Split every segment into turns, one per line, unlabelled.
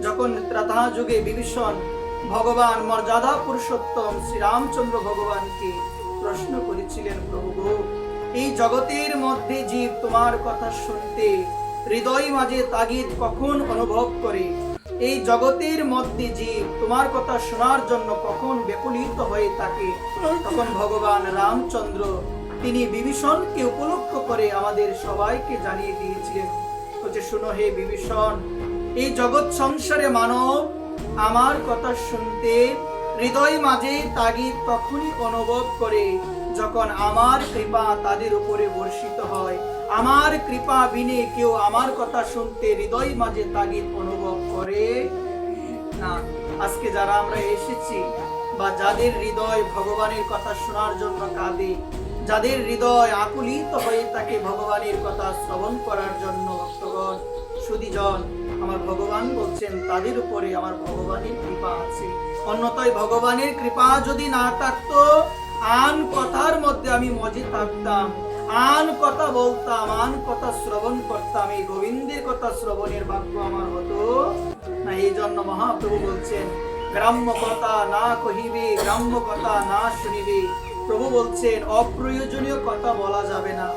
যখন ত্রেতা যুগে বিভীষণ ভগবান মর্যাদা পুরুষোত্তম শ্রীরামচন্দ্র ভগবানকে প্রশ্ন করেছিলেন, প্রভু এই জগতের মধ্যে জীব তোমার কথা শুনতে হৃদয় মাঝে তাগিদ কখন অনুভব করে, এই জগতের মধ্যে জীব তোমার কথা শোনার জন্য কখন ব্যাকুলিত হয়ে থাকে, তখন ভগবান রামচন্দ্র তিনি বিভীষণকে উপলক্ষ করে আমাদের সবাইকে জানিয়ে দিয়েছিলেন, বলছে শুনো হে বিভীষণ, এই জগৎ সংসারে মানব আমার কথা শুনতে হৃদয় মাঝে তাগিদ তখনই অনুভব করে যখন আমার কৃপা তাদের উপরে বর্ষিত হয়। আমার কৃপা বিনে কেউ আমার কথা শুনতে হৃদয় মাঝে তাগিদ অনুভব করে না। আজকে যারা আমরা এসেছি বা যাদের হৃদয় ভগবানের কথা শোনার জন্য কাঁদে, যাদের হৃদয় আকুলিত হয়ে থাকে ভগবানের কথা শ্রবণ করার জন্য, ভক্তগণ সুধীজন, আমার ভগবান বলছেন তাদের উপরে আমার ভগবানের কৃপা আছে। অন্যথায় ভগবানের কৃপা যদি না থাকতো, আন কথার মধ্যে আমি মজে থাকতাম, আন কথা বলতাম, আন কথা শ্রবণ করতাম, এই গোবিন্দের কথা শ্রবণের ভাগ্য আমার হতো না। এই জন্য মহাপ্রভু বলছেন গ্রাম্য কথা না কহিবে, গ্রাম্য কথা না শুনিবে। প্রভু বলছেন অপ্রয়োজনীয় কথা বলা যাবে না।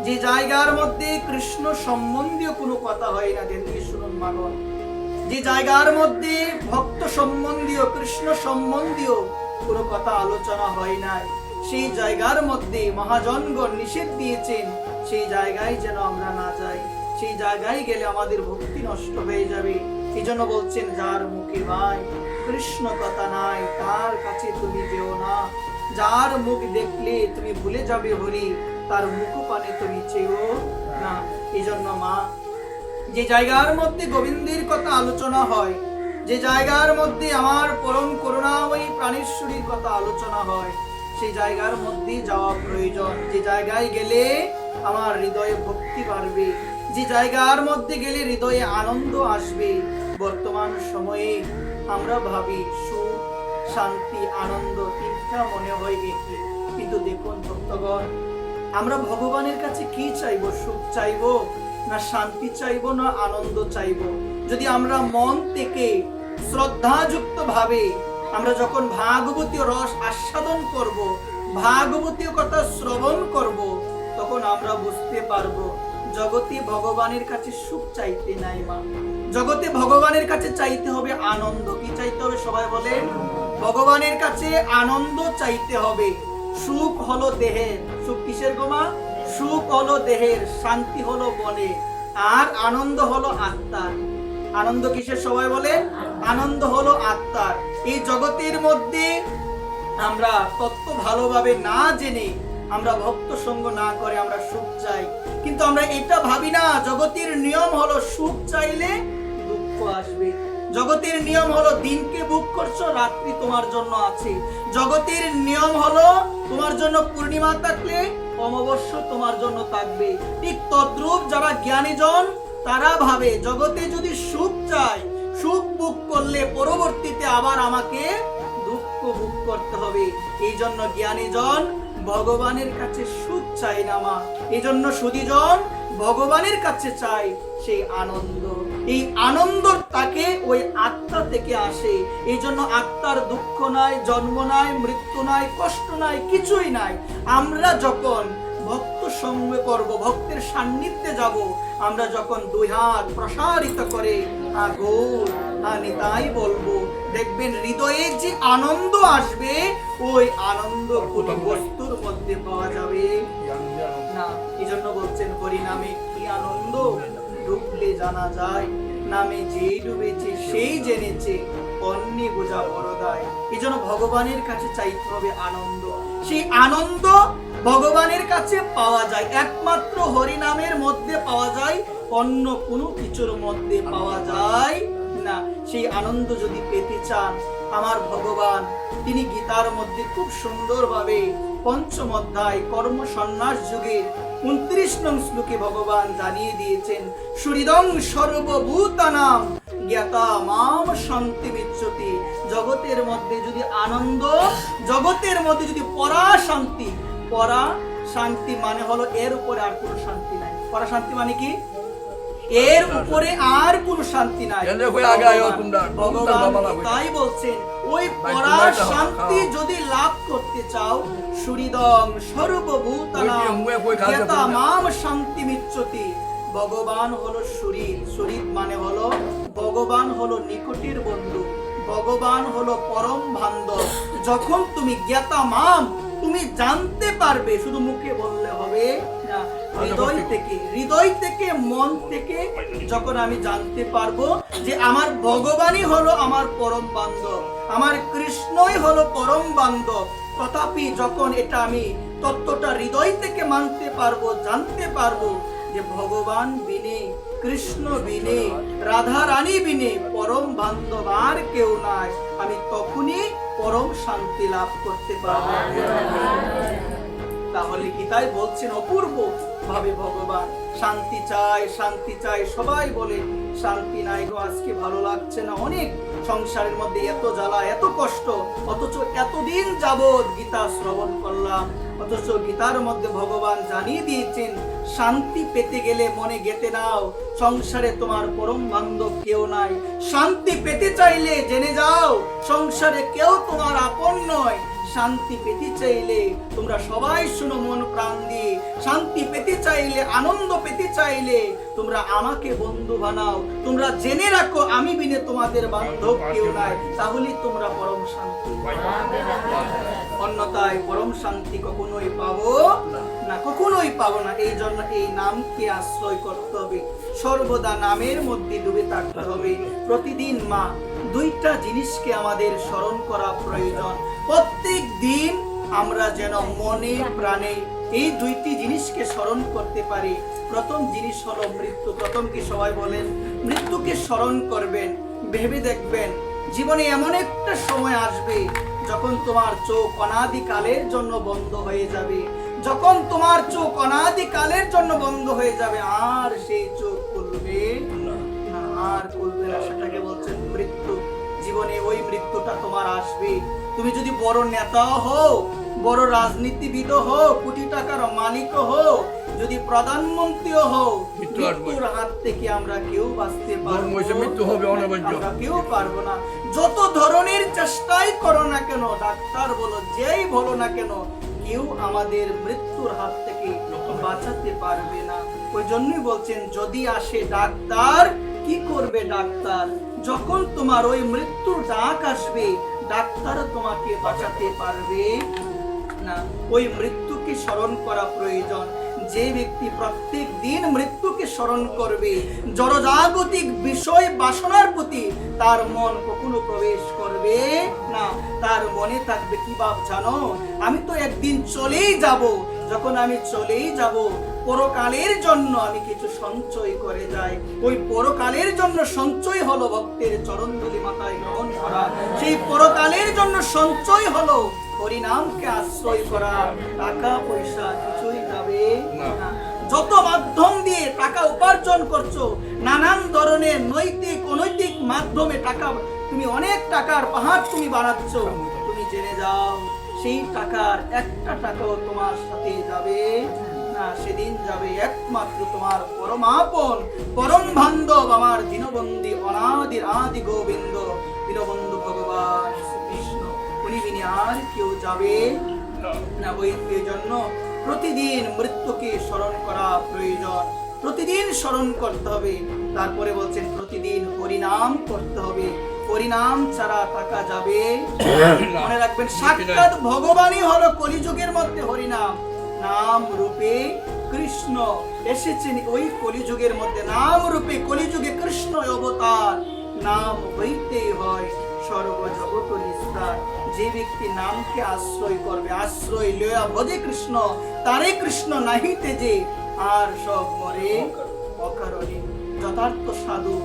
যে জায়গার মধ্যে কৃষ্ণ সম্বন্ধীয় কোনো কথা হয় না, দেখি শুনুন মাগন, যে জায়গার মধ্যে ভক্ত সম্বন্ধীয় কৃষ্ণ সম্বন্ধীয় কোনো কথা আলোচনা হয় না, সেই জায়গার মধ্যে মহাজনগণ নিষেধ দিয়েছেন সেই জায়গায় যেন আমরা না যাই। সেই জায়গায় গেলে আমাদের ভক্তি নষ্ট হয়ে যাবে। এই জন্য বলছেন যার মুখে ভাই কৃষ্ণ কথা নাই তার কাছে তুমি যেও না। যার মুখ দেখলে তুমি ভুলে যাবে হরি, তার মুখ পানে তুমি চেয়েও না। এই জন্য মা, যে জায়গার মধ্যে গোবিন্দের কথা আলোচনা হয়, যে জায়গার মধ্যে আমার পরম করুণাময়ী প্রাণেশ্বরীর কথা আলোচনা হয়, সেই জায়গার মধ্যে যাওয়া প্রয়োজন। যে জায়গায় গেলে আমার হৃদয়ে ভক্তি বাড়বে, যে জায়গার মধ্যে গেলে হৃদয়ে আনন্দ আসবে। বর্তমান সময়ে আমরা ভাবি সুখ শান্তি আনন্দ তিনটা মনে হয় একই, কিন্তু দেখুন ভক্তগণ, আমরা ভগবানের কাছে কি চাইবো? সুখ চাইবো না শান্তি চাইবো না আনন্দ চাইবো? যদি আমরা মন থেকে শ্রদ্ধাযুক্ত ভাবে আমরা যখন ভাগবতীয় রস আস্বাদন করব, ভাগবতীয় কথা শ্রবণ করব, তখন আমরা বুঝতে পারবো জগতে ভগবানের কাছে সুখ চাইতে নাই মা, জগতে ভগবানের কাছে চাইতে হবে আনন্দ। কি চাইতে হবে সবাই বলেন? ভগবানের কাছে আনন্দ চাইতে হবে। সুখ হলো দেহের, সুখ কিসের গো মা? সুখ হলো দেহের, শান্তি হলো মনে, আর আনন্দ হলো আত্মার। আনন্দ কিসের সবাই বলে? আনন্দ হলো আত্মার। এই জগতের মধ্যে আমরা তত্ত্ব ভালোভাবে না জেনে, আমরা ভক্ত সঙ্গ না করে আমরা সুখ চাই, কিন্তু আমরা এটা ভাবি না জগতের নিয়ম হলো সুখ চাইলে দুঃখ আসবে। জগতের নিয়ম হলো দিনকে বুক করছো, রাত্রি তোমার জন্য আছে। জগতের নিয়ম হলো তোমার জন্য পূর্ণিমা থাকলে অমাবস্য তোমার জন্য থাকবে। ঠিক তদ্রূপ যারা জ্ঞানীজন তারা ভাবে জগতে যদি সুখ চাই, সুখ বুক করলে পরবর্তীতে আবার আমাকে দুঃখ বুক করতে হবে। এই জন্য জ্ঞানীজন ভগবানের কাছে সুখ চাই না মা, এই জন্য সুধীজন ভগবানের কাছে চাই সেই আনন্দ। এই আনন্দ তাকে ওই আত্মা থেকে আসে। এই জন্য আত্মার দুঃখ নাই, জন্ম নাই, মৃত্যু নাই, কষ্ট নাই, কিছুই নাই। আমরা যখন ভক্ত সঙ্গ করব, ভক্তের সান্নিধ্যে যাব, আমরা যখন দুই হাত প্রসারিত করে গৌর নিতাই বলবো, দেখবেন হৃদয়ে যে আনন্দ আসবে, ওই আনন্দ কোন বস্তুর মধ্যে পাওয়া যাবে না। এই জন্য বলছেন হরি নামে কি আনন্দ, ডুবলে জানা যায়, নামে যেই ডুবেছে সেই জেনেছে, অন্যে বোঝা বড়দায়। এই জন্য ভগবানের কাছে চাইতে হবে আনন্দ। সেই আনন্দ ভগবানের কাছে পাওয়া যায়, একমাত্র হরি নামের মধ্যে পাওয়া যায়, অন্য কোনো কিছুর মধ্যে পাওয়া যায় না। সেই আনন্দ যদি পেতে চান, আমার ভগবান তিনি গীতার মধ্যে খুব সুন্দরভাবে পঞ্চম অধ্যায় কর্ম সন্ন্যাস যুগে 29 নং শ্লোকে ভগবান জানিয়ে দিয়েছেন, সুহৃদং সর্বভূতানাং জ্ঞাতা মাম শান্তি বিচ্যতি। জগতের মধ্যে যদি আনন্দ, জগতের মধ্যে যদি পরা শান্তি, পরা শান্তি মানে হলো এর উপরে আর কোনো শান্তি নাই। পরা শান্তি মানে কি? এর উপরে আর কোনো শান্তি নাই। ভগবান তাই বলছেন, ওই পরার শান্তি যদি লাভ করতে চাও, সুহৃদং সর্বভূতানাং জ্ঞাতামাম শান্তিমিচ্ছতি। ভগবান হলো সুহৃদ, সুহৃদ মানে হলো ভগবান হলো নিকটের বন্ধু, ভগবান হলো পরম বান্ধব। যখন তুমি জ্ঞাতামাম, তুমি জানতে পারবে, শুধু মুখে বললে হবে না, হৃদয় থেকে মন থেকে যখন আমি জানতে পারবো যে আমার ভগবানই হলো আমার পরম বান্ধব, আমার কৃষ্ণই হলো পরম বান্ধব, তথাপি যখন এটা আমি তত্ত্বটা হৃদয় থেকে মানতে পারবো, জানতে পারবো যে ভগবান বিনে, কৃষ্ণ বিনে, রাধা রানী বিনে পরম বান্ধব আর কেউ নাই, আমি তখনই পরম শান্তি লাভ করতে পারবো। তাহলে কি তাই বলছেন অপূর্ব ভাবে ভগবান শান্তি চাই, শান্তি চাই। সবাই বলে শান্তি নাই গো, আজকে ভালো লাগছে না, অনেক সংসারের মধ্যে এত জ্বালা, এত কষ্ট, অথচ এতদিন যাবৎ গীতা শ্রবণ করলাম, অথচ গীতার মধ্যে ভগবান জানিয়ে দিয়েছেন শান্তি পেতে গেলে মনে গেঁথে নাও, সংসারে তোমার পরম বান্ধব কেউ নাই। শান্তি পেতে চাইলে জেনে যাও, সংসারে কেউ তোমার আপন নয়। শান্তি পেতে চাইলে তোমরা সবাই শুনো মন প্রাণ দিয়ে, শান্তি পেতে চাইলে, আনন্দ পেতে চাইলে তোমরা আমাকে বন্ধু বানাও, তোমরা জেনে রাখো আমি বিনে তোমাদের বান্ধব কেউ নাই, তাহলে তোমরা পরম শান্তি। অন্যথায় পরম শান্তি কখনোই পাবো না, কখনোই পাবো না। এই জন্য এই নামকে আশ্রয় করতে হবে, সর্বদা নামের মধ্যে ডুবে থাকতে হবে। প্রতিদিন মা দুইটা জিনিসকে আমাদের স্মরণ করা প্রয়োজন। প্রত্যেক দিন আমরা যেন মনে প্রাণে এই দুইটি জিনিসকে স্মরণ করতে পারি। প্রথম জিনিস হলো মৃত্যু। প্রথম কি সবাই বলেন, মৃত্যুকে স্মরণ করবেন, ভেবে দেখবেন জীবনে এমন একটা সময় আসবে যখন তোমার চোখ অনাদিকালের জন্য বন্ধ হয়ে যাবে, যখন তোমার চোখ অনাদিকালের জন্য বন্ধ হয়ে যাবে, আর সেই চোখ খুলবে না, আর খুলবে না। সেটাকে বলছেন মৃত্যু। জীবনে ওই মৃত্যুটা তোমার আসবে। তুমি যদি বড় নেতা হও, বড় রাজনীতিবিদ হও, কোটি টাকার মালিক হও, যদি প্রধানমন্ত্রীও হও, মৃত্যুর হাত থেকে আমরা কেউ বাঁচতে পারবো না, কেউ পারবো না। যত ধরনের চেষ্টাই করো না কেন, ডাক্তার বলো, যেই বলো না কেন, কেউ আমাদের মৃত্যুর হাত থেকে বাঁচাতে পারবে না। ওই জন্যই বলছেন যদি আসে ডাক্তার, কি করবে ডাক্তার? যখন তোমার ওই মৃত্যুর ডাক আসবে, ডাক্তার তোমাকে বাঁচাতে পারবে না। ওই মৃত্যুকে স্মরণ করা প্রয়োজন। যে ব্যক্তি প্রত্যেক দিন মৃত্যুকে স্মরণ করবে, জড়জাগতিক বিষয় বাসনার প্রতি তার মন কখনো প্রবেশ করবে না। তার মনে থাকবে কি ভাব জানো, আমি তো একদিন চলেই যাব, যখন আমি চলেই যাব পরকালের জন্য আমি কিছু সঞ্চয় করে যাই। ওই পরকালের জন্য সঞ্চয় হলো ভক্তের চরণধুলি মাথায় গ্রহণ করা। সেই পরকালের জন্য সঞ্চয় হলো হরিনামকে আশ্রয় করা। টাকা পয়সা কিছুই যাবে না। যত মাধ্যম দিয়ে টাকা উপার্জন করছো, নানান ধরনের নৈতিক অনৈতিক মাধ্যমে টাকা, তুমি অনেক টাকার পাহাড় তুমি বানাচ্ছ, তুমি জেনে যাও সেই টাকার একটা টাকাও তোমার সাথে যাবে না। সেদিন যাবে একমাত্র তোমার পরমাপন, পরম বান্ধব, আমার দীনবন্ধু অনাদির আদি গোবিন্দ, দীনবন্ধু ভগবান কৃষ্ণ, উনি বিনে আর কেউ যাবে না। ওই জন্য প্রতিদিন মৃত্যুকে স্মরণ করা প্রয়োজন, প্রতিদিন স্মরণ করতে হবে। তারপরে বলছেন প্রতিদিন হরিনাম করতে হবে। হরিনাম ছাড়া থাকা যাবে। মনে রাখবেন সাক্ষাৎ ভগবানই হলো কলিযুগের মধ্যে হরিনাম। নাম রূপে কৃষ্ণ এসেছেন ওই কলিযুগের মধ্যে, নাম রূপে কলিযুগে কৃষ্ণ অবতার। নাম হইতেই হয় সর্বজগৎ নিস্তার। যে ব্যক্তি নামকে আশ্রয় করবে, আশ্রয় লয়া ভজে কৃষ্ণ, তারে কৃষ্ণ নাহিতে যে আর সব মরে অকারণে। যথার্থ সাধু,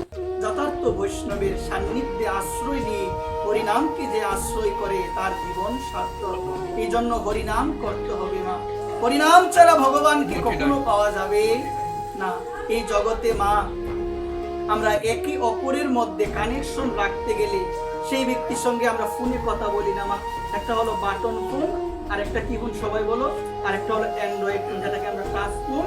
যথার্থ বৈষ্ণবের সান্নিধ্যে আশ্রয় নিয়ে হরিনামকে যে আশ্রয় করে তার জীবন সার্থক। এই জন্য হরিনাম করতে হবে না। হরিনাম ছাড়া ভগবানকে কখনো পাওয়া যাবে না। এই জগতে মা আমরা একে অপরের মধ্যে কানেকশন রাখতে গেলে সেই ব্যক্তির সঙ্গে আমরা ফোনে কথা বলি না মা। একটা হলো বাটন ফোন, আর একটা কি ফোন সবাই বলো, আর একটা হলো অ্যান্ড্রয়েড ফোন, যেটাকে আমরা টাচ ফোন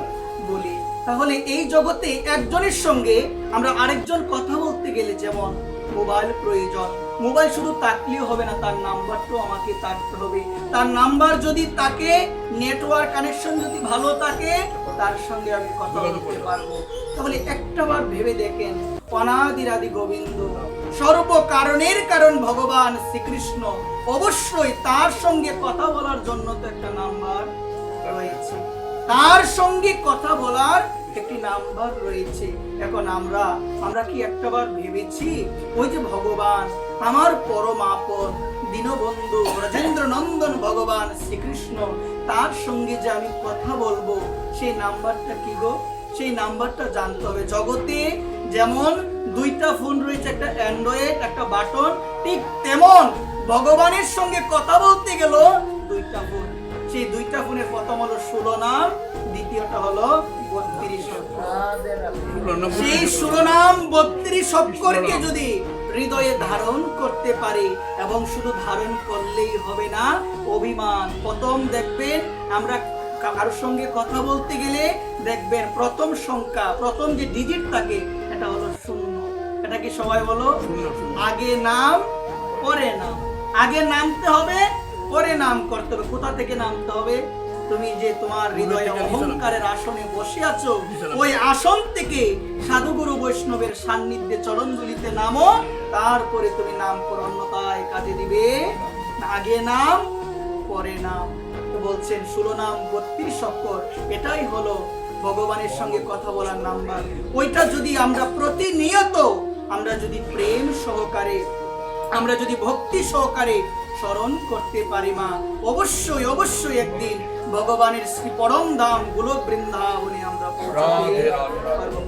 বলি। তাহলে এই জগতে একজনের সঙ্গে আমরা আরেকজন কথা বলতে গেলে যেমন মোবাইল প্রয়োজন, মোবাইল শুধু তাকলেও হবে না, তার নাম্বারটাও আমাকে তাকতে হবে। তার নাম্বার যদি তাকে, নেটওয়ার্ক কানেকশন যদি ভালো থাকে, তার সঙ্গে আমি কথা বলতে পারবো। তাহলে একটাবার ভেবে দেখেন, অনাদির আদি গোবিন্দ, সর্ব কারণের কারণ ভগবান শ্রীকৃষ্ণ, অবশ্যই তার সঙ্গে কথা বলার জন্য তো একটা নাম্বার রয়েছে, তার সঙ্গে কথা বলার একটি নাম্বার রয়েছে। এখন আমরা কি একটাবার ভেবেছি ওই যে ভগবান আমার পরম আপন দীনবন্ধু ব্রজেন্দ্র নন্দন ভগবান শ্রীকৃষ্ণ, তার সঙ্গে যে আমি কথা বলবো সেই নাম্বারটা কি গো? সেই নাম্বারটা জানতে হবে। জগতে যেমন দুইটা ফোন রয়েছে, একটা অ্যান্ড্রয়েড একটা বাটন, ঠিক তেমন ভগবানের সঙ্গে কথা বলতে গেল দুইটা ফোন। সেই দুইটা ফোনের প্রথম হলো 16 নাম, দ্বিতীয়টা হলো 32 অক্ষর। সেই 16 নাম 32 অক্ষরকে যদি হৃদয়ে ধারণ করতে পারে, এবং শুধু ধারণ করলেই হবে না, অভিমান। প্রথম দেখবেন আমরা কারোর সঙ্গে কথা বলতে গেলে দেখবেন প্রথম সংখ্যা, প্রথম যে ডিজিট থাকে এটা হলো 0। এটা কি সবাই বলো? আগে নাম পরে নাম, আগে নামতে হবে পরে নাম করতে হবে। কোথা থেকে নামতে হবে? তুমি যে তোমার হৃদয়ে অহংকারের আসনে বসে আছো, ওই আসন থেকে সাধুগুরু বৈষ্ণবের সান্নিধ্যে চরণধুলিতে নামো, তারপরে তুমি নাম করো, অন্যথায় কাজে দিবে আগে নাম পরে নাম। তো বলছেন 16 নাম 32 অক্ষর, এটাই হলো ভগবানের সঙ্গে কথা বলার নাম্বার। ওইটা যদি আমরা প্রতিনিয়ত আমরা যদি প্রেম সহকারে, আমরা যদি ভক্তি সহকারে স্মরণ করতে পারি, মা অবশ্যই অবশ্যই একদিন ভগবানের শ্রী পরম ধাম গোলক বৃন্দাবনে আমরা পৌঁছাতে পারবো।